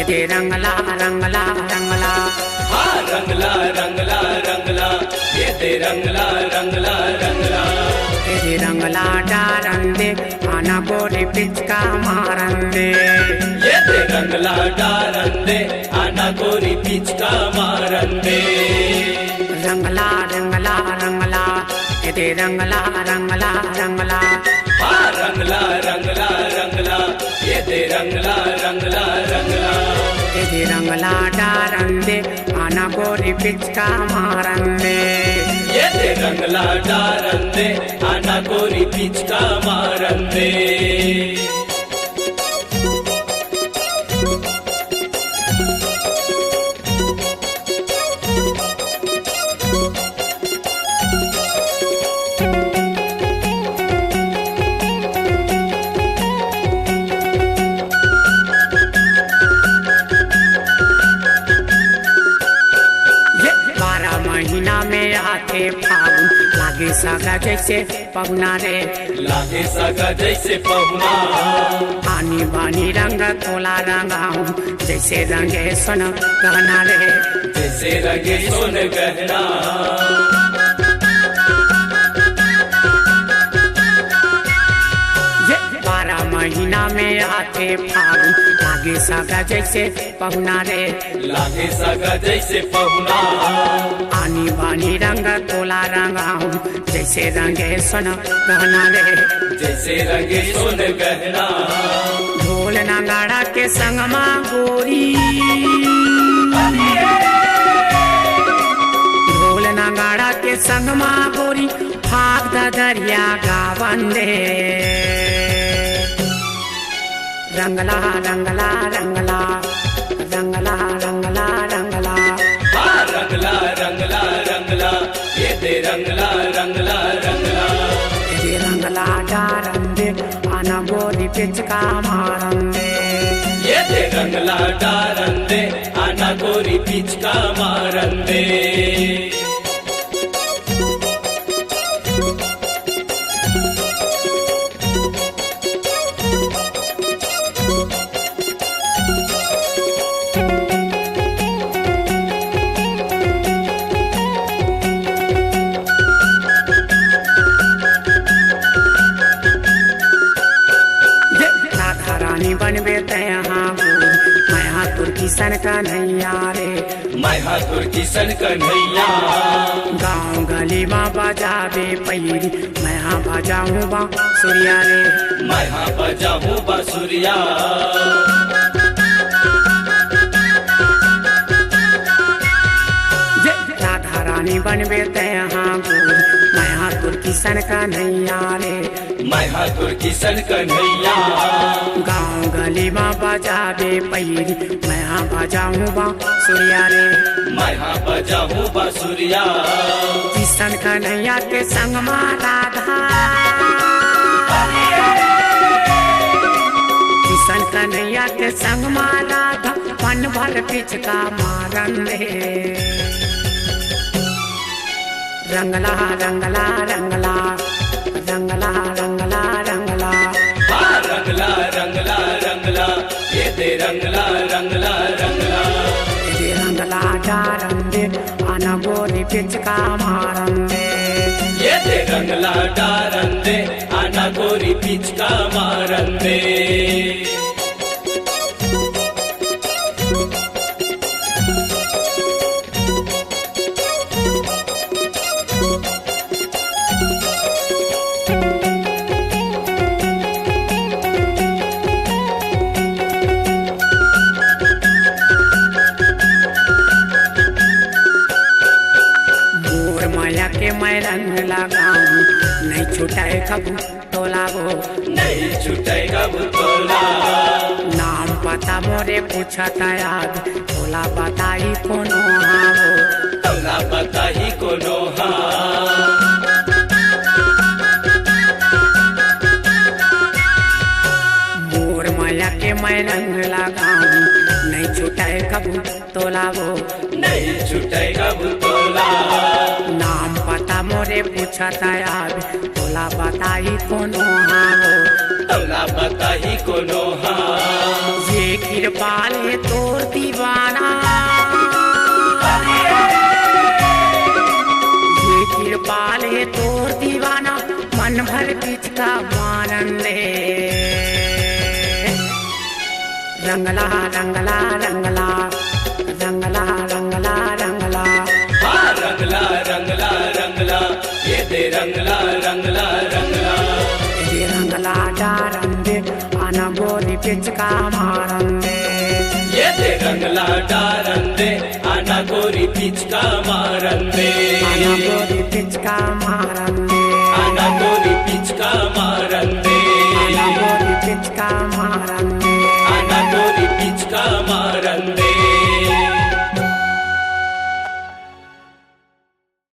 दे रंगला रंगला रंगला हाँ रंगला रंगला रंगला ये दे रंगला रंगला रंगला दे रंगला डारन दे आना गोरी पिचका मारन दे ये दे रंगला डारन दे आना गोरी पिचका मारन दे रंगला रंगला रंगला दे रंगला रंगला रंगला हाँ रंगला रंगला रंगला ये दे रंगला रंगला रंगला दे रंगला डारन दे आना गोरी पिचका मारन दे ये दे रंगला डारन दे आना गोरी पिचका मारन दे आते फागुन लागे सागा जैसे पहुना रे लागे सागा जैसे पहुना आनी बानी रंग तोला रंगाऊं जैसे रंगे सोन गहना रे जैसे रंगे सोन गहना महीना में आते फागुन लागे सागा जैसे पहुना रे लागे सागा जैसे पहुना आनी बानी रंग तोला रंगाऊं जैसे रंगे सोन गहना रे जैसे रंगे सोन गहना ढोल नगाड़ा के संग माँ गोरी ढोल नगाड़ा के संग माँ गोरी भाग दरिया गावन दे रंगला रंगला रंगला रंगला रंगला रंगला हाँ रंगला रंगला रंगला ये दे रंगला रंगला रंगला ये रंगला डारन दे आना गोरी पिचका मारन दे ये दे रंगला डारन दे आना गोरी पिचका मारन दे बनबे यहाँ मैं हाँ तुर्की सन का नैया रे मैं हाँ तुर्की सन का नैया गाँव गली में बजावे पैरी मैं हाँ बजाऊँ बांसुरिया रे मैं हाँ बजाऊँ बांसुरिया राधा रानी बनबे यहाँ मैं हाँ तुर्की सन का नैया रे मैं हाँ तुर्की सन का नैया गाँव गली में बजावे पैरी मैं हाँ बजाऊँ बांसुरिया रे मैं हाँ बजाऊँ बांसुरिया किशन कन्हैया के संग माँ राधा किशन कन्हैया के संग माँ राधा मन भर पिचका मारन दे रंगला रंगला रंगला रंगला रंगला रंगला हाँ रंगला रंगला रंगला ये दे रंगला रंगला रंगला ये रंगला डारन दे आना गोरी पिचका मारन दे ये दे रंगला डारन दे आना गोरी पिचका मारन दे के मैं रंग लगाऊं नहीं छुटाए कबू तोला वो नहीं छुटाए कबू तोला नाम पता मोरे पूछता याद तोला बताई कोनो हाँ वो तोला बताई कोनो हाँ मोर माया के मैं रंग लगाऊं नहीं छुटाए कबू तोला वो नहीं छुटाए कबू तोला नाम पता मोरे पूछता याद तोला बताई कोनो हाँ वो तोला बताही कोनो हाँ ये कृपाल है तोर दीवाना, ये कृपाल है तोर दीवाना, मन भर पिचका मारन दे। रंगला रंगला रंगला रंगला रंगला रंगला हाँ रंगला रंगला रंगला ये दे रंगला रंगला रंगला ये रंगला डारन दे आना गोरी पिचका मारन दे। ये दे रंगला डारन दे आना गोरी पिचका मारन दे। आना गोरी पिचका मारन दे। आना गोरी पिचका मारन दे। आना गोरी पिचका मारन दे। आना गोरी पिचका मारन दे।